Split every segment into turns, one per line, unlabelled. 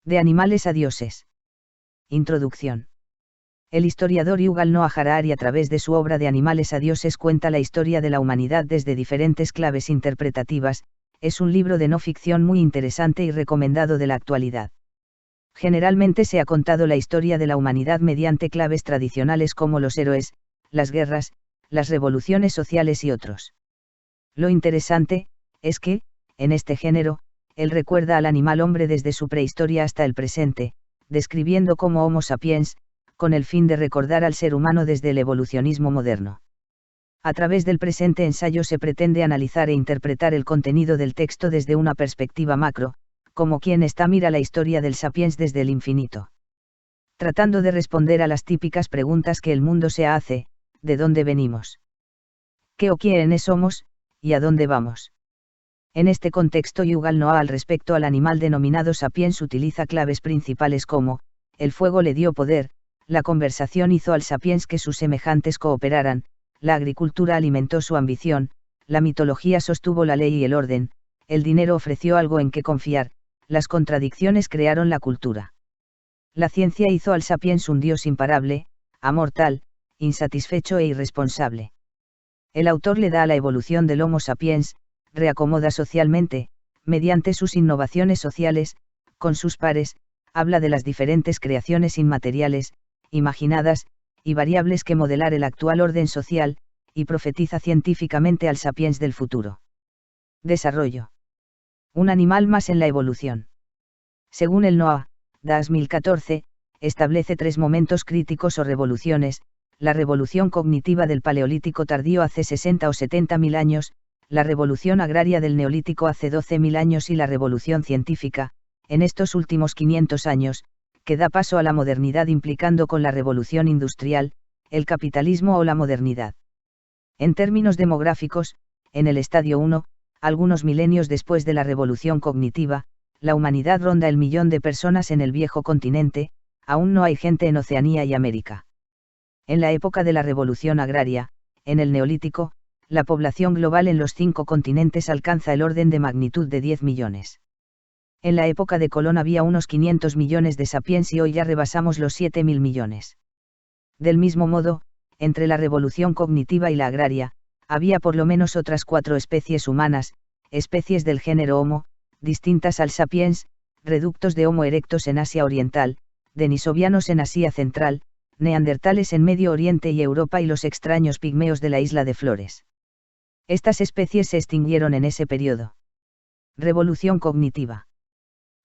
De animales a dioses. Introducción. El historiador Yuval Noah Harari, a través de su obra De animales a dioses, cuenta la historia de la humanidad desde diferentes claves interpretativas. Es un libro de no ficción muy interesante y recomendado de la actualidad. Generalmente se ha contado la historia de la humanidad mediante claves tradicionales como los héroes, las guerras, las revoluciones sociales y otros. Lo interesante es que, en este género, él recuerda al animal hombre desde su prehistoria hasta el presente, describiendo como Homo sapiens, con el fin de recordar al ser humano desde el evolucionismo moderno. A través del presente ensayo se pretende analizar e interpretar el contenido del texto desde una perspectiva macro, como quien mira la historia del sapiens desde el infinito. Tratando de responder a las típicas preguntas que el mundo se hace: ¿de dónde venimos? ¿Qué o quiénes somos? ¿Y a dónde vamos? En este contexto, Yuval Noah, al respecto al animal denominado sapiens, utiliza claves principales como: el fuego le dio poder, la conversación hizo al sapiens que sus semejantes cooperaran, la agricultura alimentó su ambición, la mitología sostuvo la ley y el orden, el dinero ofreció algo en que confiar, las contradicciones crearon la cultura. La ciencia hizo al sapiens un dios imparable, amortal, insatisfecho e irresponsable. El autor le da a la evolución del Homo sapiens, reacomoda socialmente, mediante sus innovaciones sociales, con sus pares, habla de las diferentes creaciones inmateriales, imaginadas, y variables que modelar el actual orden social, y profetiza científicamente al sapiens del futuro. Desarrollo. Un animal más en la evolución. Según el Noah, 2014, establece 3 momentos críticos o revoluciones: la revolución cognitiva del Paleolítico tardío hace 60 o 70.000 años, la revolución agraria del Neolítico hace 12.000 años y la revolución científica, en estos últimos 500 años, que da paso a la modernidad, implicando con la revolución industrial, el capitalismo o la modernidad. En términos demográficos, en el estadio 1, algunos milenios después de la revolución cognitiva, la humanidad ronda el 1.000.000 de personas en el viejo continente, aún no hay gente en Oceanía y América. En la época de la revolución agraria, en el Neolítico, la población global en los 5 continentes alcanza el orden de magnitud de 10 millones. En la época de Colón había unos 500 millones de sapiens y hoy ya rebasamos los 7.000 millones. Del mismo modo, entre la revolución cognitiva y la agraria, había por lo menos otras 4 especies humanas, especies del género Homo, distintas al sapiens, reductos de Homo erectus en Asia Oriental, denisovianos en Asia Central, neandertales en Medio Oriente y Europa y los extraños pigmeos de la isla de Flores. Estas especies se extinguieron en ese periodo. Revolución cognitiva.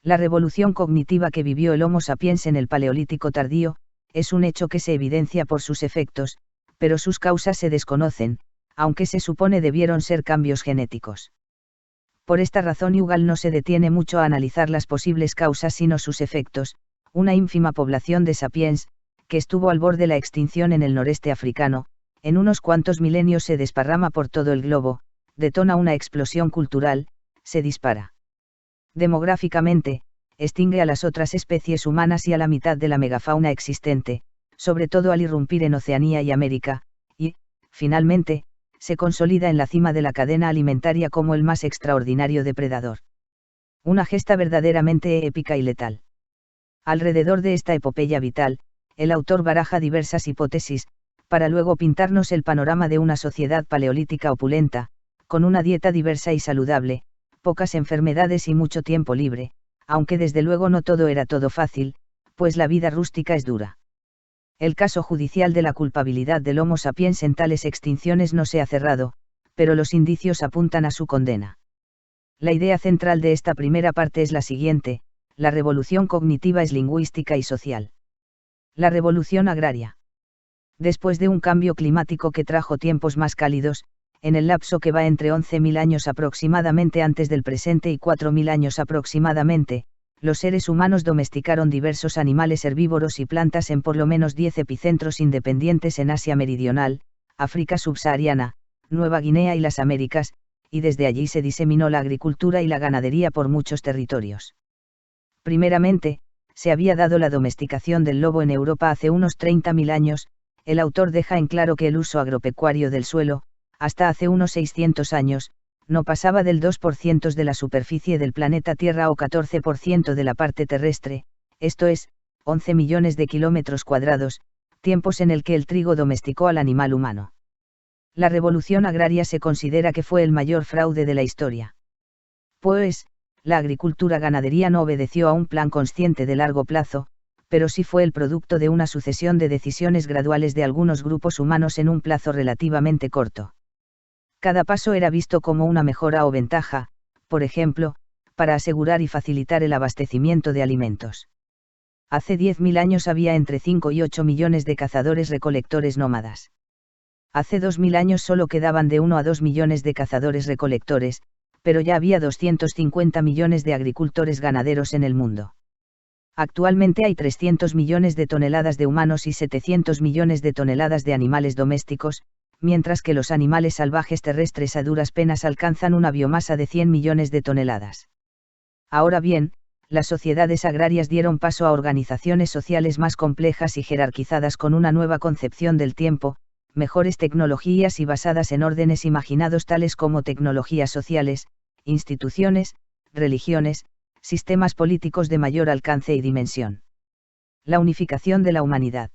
La revolución cognitiva que vivió el Homo sapiens en el Paleolítico tardío, es un hecho que se evidencia por sus efectos, pero sus causas se desconocen, aunque se supone debieron ser cambios genéticos. Por esta razón Yuval no se detiene mucho a analizar las posibles causas sino sus efectos. Una ínfima población de sapiens, que estuvo al borde de la extinción en el noreste africano, en unos cuantos milenios se desparrama por todo el globo, detona una explosión cultural, se dispara. Demográficamente, extingue a las otras especies humanas y a la mitad de la megafauna existente, sobre todo al irrumpir en Oceanía y América, y, finalmente, se consolida en la cima de la cadena alimentaria como el más extraordinario depredador. Una gesta verdaderamente épica y letal. Alrededor de esta epopeya vital, el autor baraja diversas hipótesis, para luego pintarnos el panorama de una sociedad paleolítica opulenta, con una dieta diversa y saludable, pocas enfermedades y mucho tiempo libre, aunque desde luego no todo era todo fácil, pues la vida rústica es dura. El caso judicial de la culpabilidad del Homo sapiens en tales extinciones no se ha cerrado, pero los indicios apuntan a su condena. La idea central de esta primera parte es la siguiente: la revolución cognitiva es lingüística y social. La revolución agraria. Después de un cambio climático que trajo tiempos más cálidos, en el lapso que va entre 11.000 años aproximadamente antes del presente y 4.000 años aproximadamente, los seres humanos domesticaron diversos animales herbívoros y plantas en por lo menos 10 epicentros independientes en Asia Meridional, África subsahariana, Nueva Guinea y las Américas, y desde allí se diseminó la agricultura y la ganadería por muchos territorios. Primeramente, se había dado la domesticación del lobo en Europa hace unos 30.000 años. El autor deja en claro que el uso agropecuario del suelo, hasta hace unos 600 años, no pasaba del 2% de la superficie del planeta Tierra o 14% de la parte terrestre, esto es, 11 millones de kilómetros cuadrados, tiempos en el que el trigo domesticó al animal humano. La revolución agraria se considera que fue el mayor fraude de la historia. Pues, la agricultura-ganadería no obedeció a un plan consciente de largo plazo, pero sí fue el producto de una sucesión de decisiones graduales de algunos grupos humanos en un plazo relativamente corto. Cada paso era visto como una mejora o ventaja, por ejemplo, para asegurar y facilitar el abastecimiento de alimentos. Hace 10.000 años había entre 5 y 8 millones de cazadores-recolectores nómadas. Hace 2.000 años solo quedaban de 1 a 2 millones de cazadores-recolectores, pero ya había 250 millones de agricultores ganaderos en el mundo. Actualmente hay 300 millones de toneladas de humanos y 700 millones de toneladas de animales domésticos, mientras que los animales salvajes terrestres a duras penas alcanzan una biomasa de 100 millones de toneladas. Ahora bien, las sociedades agrarias dieron paso a organizaciones sociales más complejas y jerarquizadas con una nueva concepción del tiempo, mejores tecnologías y basadas en órdenes imaginados tales como tecnologías sociales, instituciones, religiones, sistemas políticos de mayor alcance y dimensión. La unificación de la humanidad.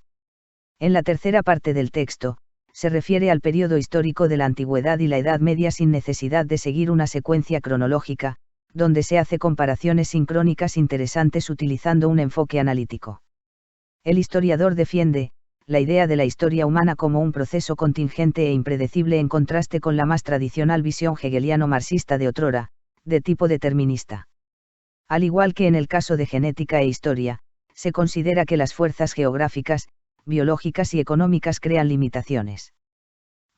En la tercera parte del texto, se refiere al periodo histórico de la Antigüedad y la Edad Media sin necesidad de seguir una secuencia cronológica, donde se hace comparaciones sincrónicas interesantes utilizando un enfoque analítico. El historiador defiende la idea de la historia humana como un proceso contingente e impredecible en contraste con la más tradicional visión hegeliano-marxista de otrora, de tipo determinista. Al igual que en el caso de genética e historia, se considera que las fuerzas geográficas, biológicas y económicas crean limitaciones.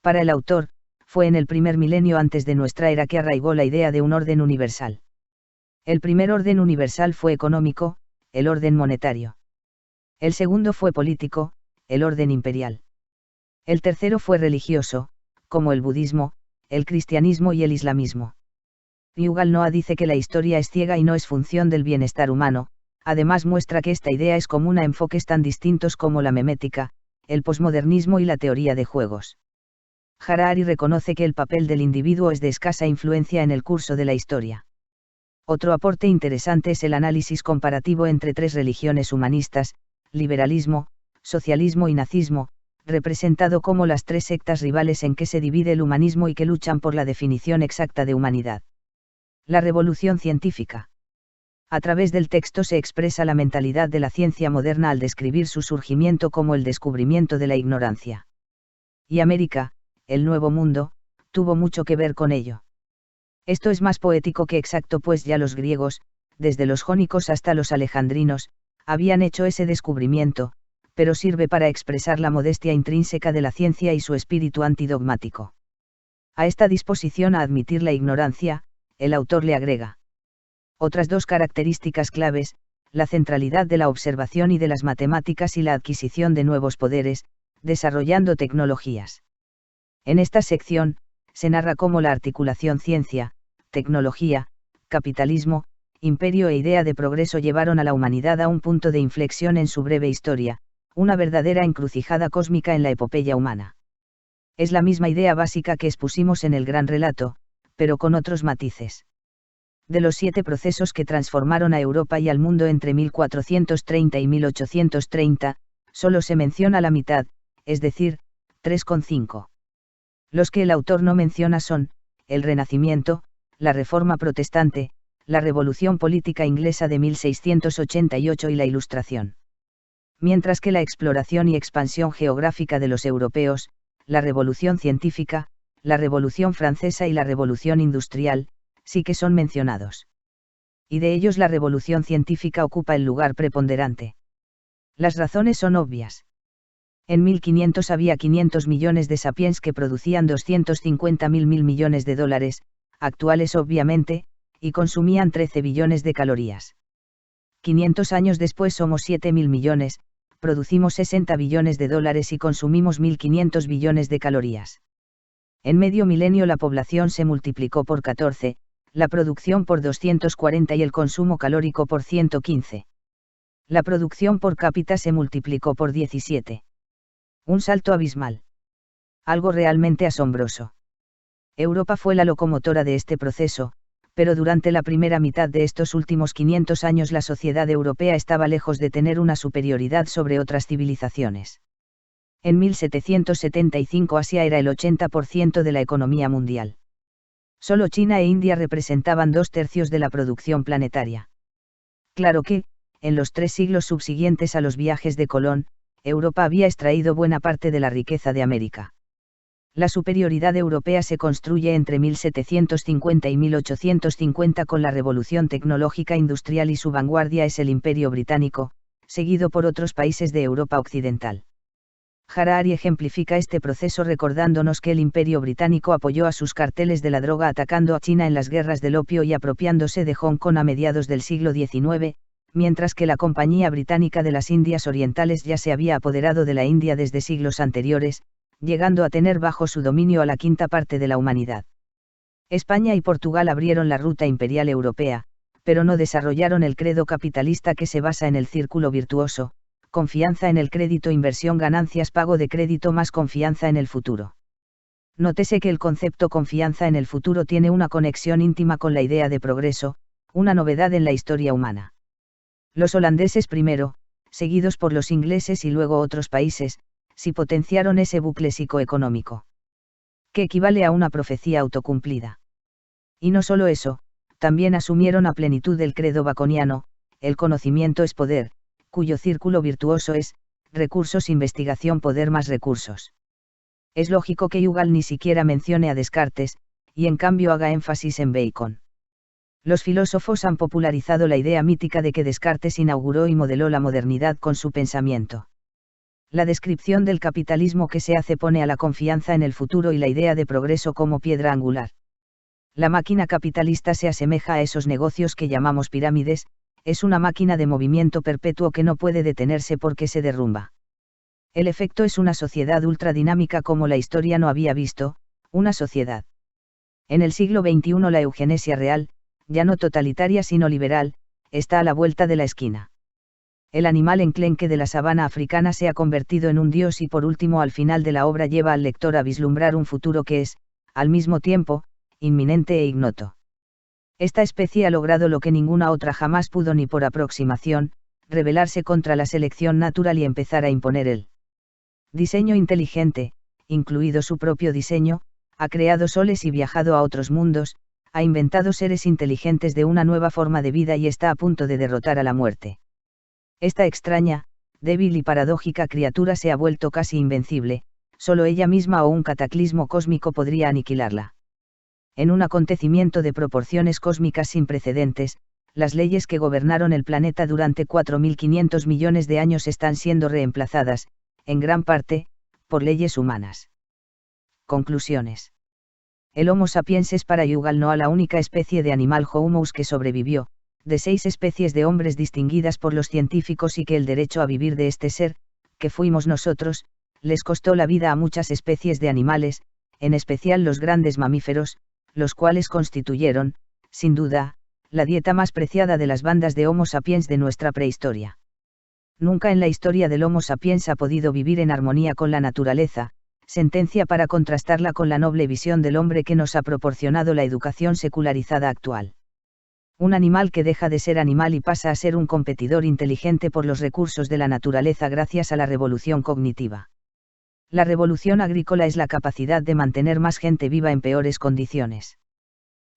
Para el autor, fue en el primer milenio antes de nuestra era que arraigó la idea de un orden universal. El primer orden universal fue económico, el orden monetario. El segundo fue político, el orden imperial. El tercero fue religioso, como el budismo, el cristianismo y el islamismo. Yuval Noah dice que la historia es ciega y no es función del bienestar humano, además muestra que esta idea es común a enfoques tan distintos como la memética, el posmodernismo y la teoría de juegos. Harari reconoce que el papel del individuo es de escasa influencia en el curso de la historia. Otro aporte interesante es el análisis comparativo entre tres religiones humanistas, liberalismo, socialismo y nazismo, representado como las tres sectas rivales en que se divide el humanismo y que luchan por la definición exacta de humanidad. La revolución científica. A través del texto se expresa la mentalidad de la ciencia moderna al describir su surgimiento como el descubrimiento de la ignorancia. Y América, el Nuevo Mundo, tuvo mucho que ver con ello. Esto es más poético que exacto, pues ya los griegos, desde los jónicos hasta los alejandrinos, habían hecho ese descubrimiento, pero sirve para expresar la modestia intrínseca de la ciencia y su espíritu antidogmático. A esta disposición a admitir la ignorancia, el autor le agrega otras dos características claves: la centralidad de la observación y de las matemáticas y la adquisición de nuevos poderes, desarrollando tecnologías. En esta sección, se narra cómo la articulación ciencia, tecnología, capitalismo, imperio e idea de progreso llevaron a la humanidad a un punto de inflexión en su breve historia, una verdadera encrucijada cósmica en la epopeya humana. Es la misma idea básica que expusimos en el gran relato, pero con otros matices. De los 7 procesos que transformaron a Europa y al mundo entre 1430 y 1830, solo se menciona la mitad, es decir, 3,5. Los que el autor no menciona son, el Renacimiento, la Reforma Protestante, la Revolución Política Inglesa de 1688 y la Ilustración. Mientras que la exploración y expansión geográfica de los europeos, la Revolución Científica, la Revolución Francesa y la Revolución Industrial, sí que son mencionados. Y de ellos la Revolución Científica ocupa el lugar preponderante. Las razones son obvias. En 1500 había 500 millones de sapiens que producían 250.000 millones de dólares, actuales obviamente, y consumían 13 billones de calorías. 500 años después somos 7.000 millones, producimos 60 billones de dólares y consumimos 1.500 billones de calorías. En medio milenio la población se multiplicó por 14, la producción por 240 y el consumo calórico por 115. La producción por cápita se multiplicó por 17. Un salto abismal. Algo realmente asombroso. Europa fue la locomotora de este proceso, pero durante la primera mitad de estos últimos 500 años la sociedad europea estaba lejos de tener una superioridad sobre otras civilizaciones. En 1775 Asia era el 80% de la economía mundial. Solo China e India representaban 2/3 de la producción planetaria. Claro que, en los 3 siglos subsiguientes a los viajes de Colón, Europa había extraído buena parte de la riqueza de América. La superioridad europea se construye entre 1750 y 1850 con la revolución tecnológica industrial y su vanguardia es el Imperio Británico, seguido por otros países de Europa Occidental. Harari ejemplifica este proceso recordándonos que el Imperio Británico apoyó a sus carteles de la droga atacando a China en las guerras del opio y apropiándose de Hong Kong a mediados del siglo XIX, mientras que la Compañía Británica de las Indias Orientales ya se había apoderado de la India desde siglos anteriores, llegando a tener bajo su dominio a la quinta parte de la humanidad. España y Portugal abrieron la ruta imperial europea, pero no desarrollaron el credo capitalista que se basa en el círculo virtuoso, confianza en el crédito, inversión, ganancias, pago de crédito más confianza en el futuro. Nótese que el concepto confianza en el futuro tiene una conexión íntima con la idea de progreso, una novedad en la historia humana. Los holandeses primero, seguidos por los ingleses y luego otros países, sí potenciaron ese bucle psicoeconómico, que equivale a una profecía autocumplida. Y no solo eso, también asumieron a plenitud el credo baconiano, el conocimiento es poder, cuyo círculo virtuoso es, recursos, investigación, poder más recursos. Es lógico que Yugal ni siquiera mencione a Descartes, y en cambio haga énfasis en Bacon. Los filósofos han popularizado la idea mítica de que Descartes inauguró y modeló la modernidad con su pensamiento. La descripción del capitalismo que se hace pone a la confianza en el futuro y la idea de progreso como piedra angular. La máquina capitalista se asemeja a esos negocios que llamamos pirámides, es una máquina de movimiento perpetuo que no puede detenerse porque se derrumba. El efecto es una sociedad ultradinámica como la historia no había visto, una sociedad. En el siglo XXI la eugenesia real, ya no totalitaria sino liberal, está a la vuelta de la esquina. El animal enclenque de la sabana africana se ha convertido en un dios y por último al final de la obra lleva al lector a vislumbrar un futuro que es, al mismo tiempo, inminente e ignoto. Esta especie ha logrado lo que ninguna otra jamás pudo ni por aproximación, rebelarse contra la selección natural y empezar a imponer el diseño inteligente, incluido su propio diseño, ha creado soles y viajado a otros mundos, ha inventado seres inteligentes de una nueva forma de vida y está a punto de derrotar a la muerte. Esta extraña, débil y paradójica criatura se ha vuelto casi invencible, solo ella misma o un cataclismo cósmico podría aniquilarla. En un acontecimiento de proporciones cósmicas sin precedentes, las leyes que gobernaron el planeta durante 4.500 millones de años están siendo reemplazadas, en gran parte, por leyes humanas. Conclusiones. El Homo sapiens es para Yuval Noah la única especie de animal Homo que sobrevivió, de 6 especies de hombres distinguidas por los científicos y que el derecho a vivir de este ser, que fuimos nosotros, les costó la vida a muchas especies de animales, en especial los grandes mamíferos, los cuales constituyeron, sin duda, la dieta más preciada de las bandas de Homo sapiens de nuestra prehistoria. Nunca en la historia del Homo sapiens ha podido vivir en armonía con la naturaleza, sentencia para contrastarla con la noble visión del hombre que nos ha proporcionado la educación secularizada actual. Un animal que deja de ser animal y pasa a ser un competidor inteligente por los recursos de la naturaleza gracias a la revolución cognitiva. La revolución agrícola es la capacidad de mantener más gente viva en peores condiciones.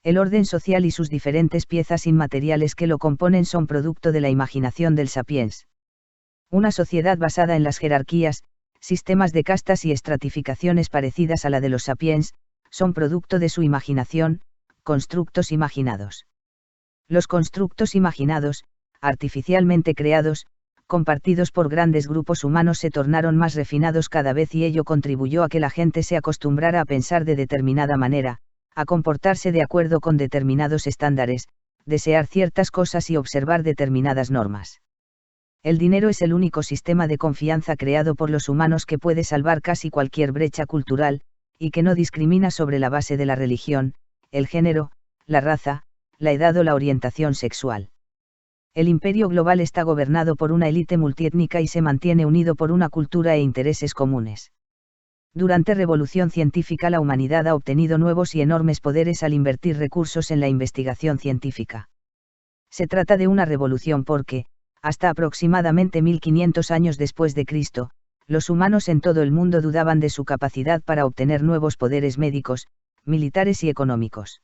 El orden social y sus diferentes piezas inmateriales que lo componen son producto de la imaginación del sapiens. Una sociedad basada en las jerarquías, sistemas de castas y estratificaciones parecidas a la de los sapiens, son producto de su imaginación, constructos imaginados. Los constructos imaginados, artificialmente creados, compartidos por grandes grupos humanos se tornaron más refinados cada vez y ello contribuyó a que la gente se acostumbrara a pensar de determinada manera, a comportarse de acuerdo con determinados estándares, desear ciertas cosas y observar determinadas normas. El dinero es el único sistema de confianza creado por los humanos que puede salvar casi cualquier brecha cultural, y que no discrimina sobre la base de la religión, el género, la raza, la edad o la orientación sexual. El imperio global está gobernado por una élite multiétnica y se mantiene unido por una cultura e intereses comunes. Durante Revolución Científica la humanidad ha obtenido nuevos y enormes poderes al invertir recursos en la investigación científica. Se trata de una revolución porque, hasta aproximadamente 1500 años después de Cristo, los humanos en todo el mundo dudaban de su capacidad para obtener nuevos poderes médicos, militares y económicos.